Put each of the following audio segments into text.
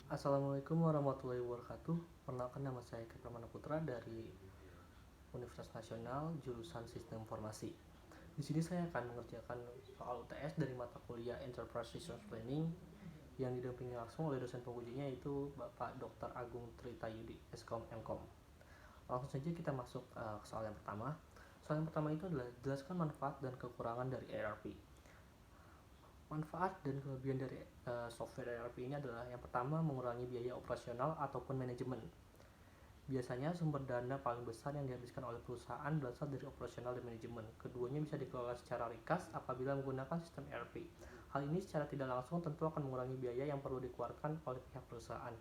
Assalamualaikum warahmatullahi wabarakatuh. Perkenalkan, nama saya Eka Pramana Putra dari Universitas Nasional jurusan Sistem Informasi. Di sini saya akan mengerjakan soal UTS dari mata kuliah Enterprise Resource Planning yang didampingi langsung oleh dosen pengujinya, yaitu Bapak Dr. Agung Tritayudi, Eskom Mkom. Langsung saja kita masuk ke soal yang pertama. Soal yang pertama itu adalah jelaskan manfaat dan kekurangan dari ERP. Manfaat dan kelebihan dari software ERP ini adalah: yang pertama, mengurangi biaya operasional ataupun manajemen. Biasanya sumber dana paling besar yang dihabiskan oleh perusahaan berasal dari operasional dan manajemen. Keduanya bisa dikelola secara ringkas apabila menggunakan sistem ERP. Hal ini secara tidak langsung tentu akan mengurangi biaya yang perlu dikeluarkan oleh pihak perusahaan.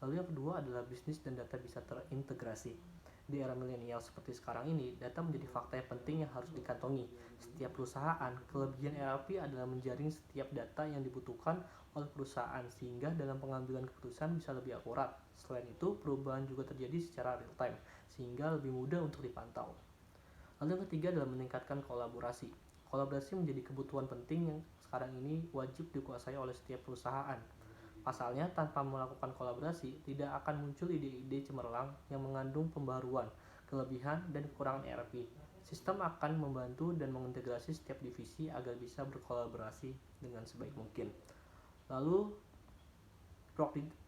Lalu yang kedua adalah bisnis dan data bisa terintegrasi. Di era milenial seperti sekarang ini, data menjadi fakta yang penting yang harus dikantongi setiap perusahaan. Kelebihan ERP adalah menjaring setiap data yang dibutuhkan oleh perusahaan sehingga dalam pengambilan keputusan bisa lebih akurat. Selain itu, perubahan juga terjadi secara real time sehingga lebih mudah untuk dipantau. Lalu yang ketiga adalah meningkatkan kolaborasi. Kolaborasi menjadi kebutuhan penting yang sekarang ini wajib dikuasai oleh setiap perusahaan. Pasalnya, tanpa melakukan kolaborasi, tidak akan muncul ide-ide cemerlang yang mengandung pembaruan, kelebihan, dan kekurangan ERP. Sistem akan membantu dan mengintegrasi setiap divisi agar bisa berkolaborasi dengan sebaik mungkin. Lalu,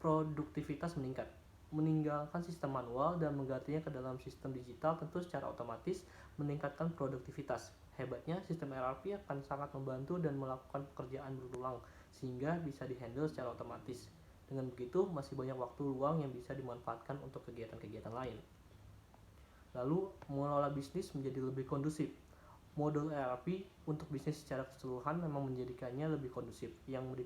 produktivitas meningkat. Meninggalkan sistem manual dan menggantinya ke dalam sistem digital tentu secara otomatis meningkatkan produktivitas. Hebatnya, sistem ERP akan sangat membantu dan melakukan pekerjaan berulang sehingga bisa dihandle secara otomatis. Dengan begitu, masih banyak waktu luang yang bisa dimanfaatkan untuk kegiatan-kegiatan lain. Lalu, mengelola bisnis menjadi lebih kondusif. Model ERP untuk bisnis secara keseluruhan memang menjadikannya lebih kondusif. Yang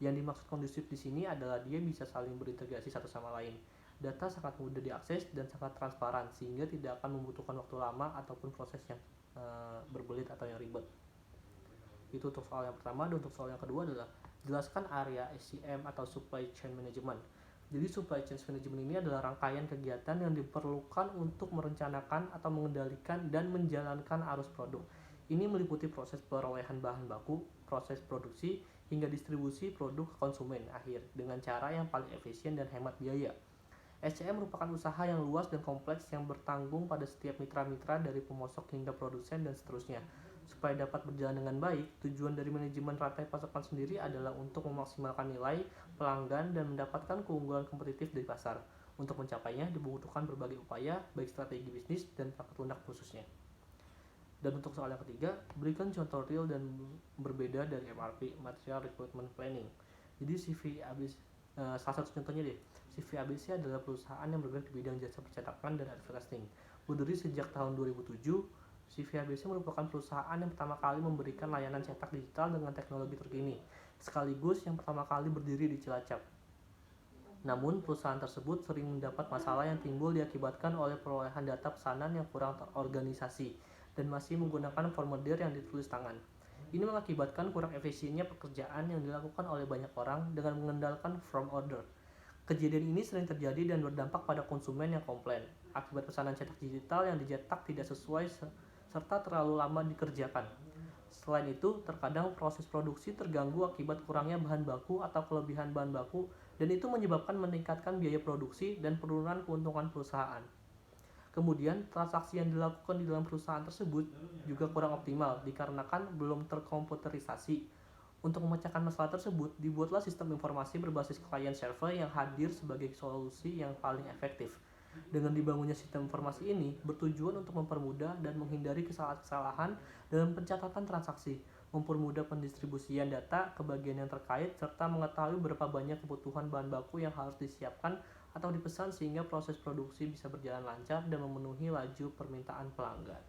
dimaksud kondusif di sini adalah dia bisa saling berintegrasi satu sama lain. Data sangat mudah diakses dan sangat transparan sehingga tidak akan membutuhkan waktu lama ataupun proses yang berbelit atau yang ribet. Itu untuk soal yang pertama. Dan untuk soal yang kedua adalah jelaskan area SCM atau Supply Chain Management. Jadi Supply Chain Management ini adalah rangkaian kegiatan yang diperlukan untuk merencanakan atau mengendalikan dan menjalankan arus produk. Ini meliputi proses perolehan bahan baku, proses produksi, hingga distribusi produk ke konsumen akhir dengan cara yang paling efisien dan hemat biaya. SCM merupakan usaha yang luas dan kompleks yang bertanggung pada setiap mitra-mitra dari pemasok hingga produsen dan seterusnya. Supaya dapat berjalan dengan baik, tujuan dari manajemen rantai pasokan sendiri adalah untuk memaksimalkan nilai pelanggan dan mendapatkan keunggulan kompetitif dari pasar. Untuk mencapainya dibutuhkan berbagai upaya, baik strategi bisnis dan perangkat lunak khususnya. Dan untuk soal yang ketiga, berikan contoh real dan berbeda dari MRP, Material Recruitment Planning. Jadi salah satu contohnya deh, CV ABC adalah perusahaan yang bergerak di bidang jasa percetakan dan advertising. Berdiri sejak tahun 2007, CV ABC merupakan perusahaan yang pertama kali memberikan layanan cetak digital dengan teknologi terkini, sekaligus yang pertama kali berdiri di Cilacap. Namun, perusahaan tersebut sering mendapat masalah yang timbul diakibatkan oleh perolehan data pesanan yang kurang terorganisasi dan masih menggunakan formulir yang ditulis tangan. Ini mengakibatkan kurang efisiennya pekerjaan yang dilakukan oleh banyak orang dengan mengandalkan form order. Kejadian ini sering terjadi dan berdampak pada konsumen yang komplain akibat pesanan cetak digital yang dicetak tidak sesuai serta terlalu lama dikerjakan. Selain itu, terkadang proses produksi terganggu akibat kurangnya bahan baku atau kelebihan bahan baku, dan itu menyebabkan meningkatkan biaya produksi dan penurunan keuntungan perusahaan. Kemudian, transaksi yang dilakukan di dalam perusahaan tersebut juga kurang optimal dikarenakan belum terkomputerisasi. Untuk memecahkan masalah tersebut, dibuatlah sistem informasi berbasis client server yang hadir sebagai solusi yang paling efektif. Dengan dibangunnya sistem informasi ini bertujuan untuk mempermudah dan menghindari kesalahan-kesalahan dalam pencatatan transaksi, mempermudah pendistribusian data ke bagian yang terkait, serta mengetahui berapa banyak kebutuhan bahan baku yang harus disiapkan atau dipesan sehingga proses produksi bisa berjalan lancar dan memenuhi laju permintaan pelanggan.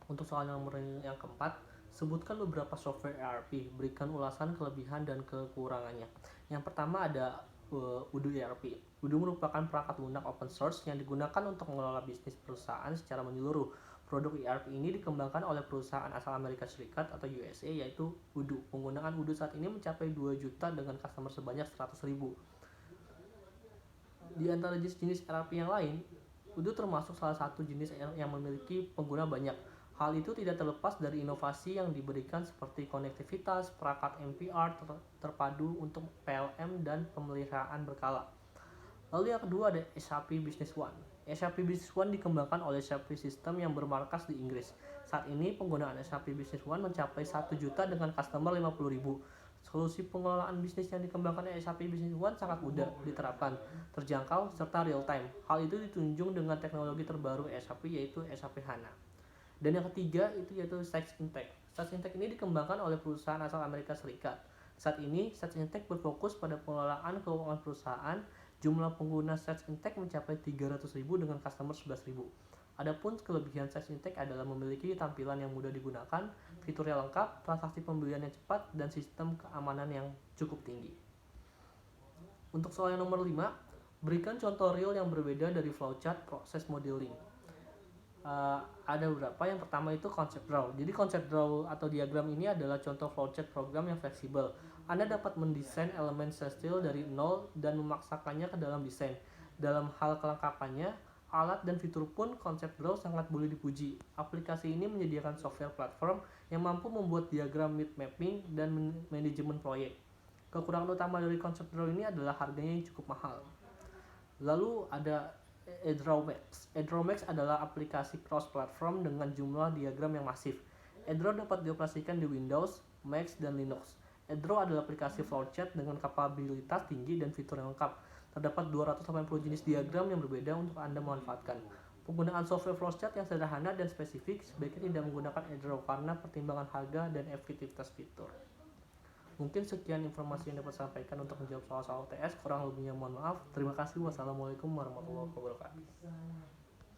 Untuk soal nomor yang keempat, sebutkan beberapa software ERP, berikan ulasan kelebihan dan kekurangannya. Yang pertama ada Odoo ERP. Odoo merupakan perangkat lunak open source yang digunakan untuk mengelola bisnis perusahaan secara menyeluruh. Produk ERP ini dikembangkan oleh perusahaan asal Amerika Serikat atau USA, yaitu Odoo. Penggunaan Odoo saat ini mencapai 2 juta dengan customer sebanyak 100.000. Di antara jenis-jenis ERP yang lain, Odoo termasuk salah satu jenis yang memiliki pengguna banyak. Hal itu tidak terlepas dari inovasi yang diberikan seperti konektivitas, perangkat MPR terpadu untuk PLM dan pemeliharaan berkala. Lalu yang kedua ada SAP Business One. SAP Business One dikembangkan oleh SAP System yang bermarkas di Inggris. Saat ini penggunaan SAP Business One mencapai 1 juta dengan customer 50.000. Solusi pengelolaan bisnis yang dikembangkan oleh SAP Business One sangat mudah diterapkan, terjangkau, serta real time. Hal itu ditunjung dengan teknologi terbaru SAP yaitu SAP HANA. Dan yang ketiga itu yaitu Sage Intacct. Sage Intacct ini dikembangkan oleh perusahaan asal Amerika Serikat. Saat ini Sage Intacct berfokus pada pengelolaan keuangan perusahaan. Jumlah pengguna Sage Intacct mencapai 300.000 dengan customer 11.000. Adapun kelebihan Sage Intacct adalah memiliki tampilan yang mudah digunakan, fitur yang lengkap, transaksi pembelian yang cepat, dan sistem keamanan yang cukup tinggi. Untuk soal yang nomor 5, berikan contoh real yang berbeda dari flowchart proses modeling. Ada beberapa. Yang pertama itu concept draw. Jadi concept draw atau diagram ini adalah contoh flowchart program yang fleksibel. Anda dapat mendesain elemen celestial dari nol dan memaksakannya ke dalam desain. Dalam hal kelengkapannya, alat dan fitur pun concept draw sangat boleh dipuji. Aplikasi ini menyediakan software platform yang mampu membuat diagram mid mapping dan manajemen proyek. Kekurangan utama dari concept draw ini adalah harganya yang cukup mahal. Lalu ada Edrawmax. Edrawmax adalah aplikasi cross-platform dengan jumlah diagram yang masif. Edraw dapat dioperasikan di Windows, Mac, dan Linux. Edraw adalah aplikasi flowchart dengan kapabilitas tinggi dan fitur yang lengkap. Terdapat 280 jenis diagram yang berbeda untuk Anda manfaatkan. Penggunaan software flowchart yang sederhana dan spesifik sebaiknya tidak menggunakan Edraw karena pertimbangan harga dan efektivitas fitur. Mungkin sekian informasi yang dapat saya sampaikan untuk menjawab soal-soal UTS. Kurang lebihnya mohon maaf. Terima kasih. Wassalamualaikum warahmatullahi wabarakatuh.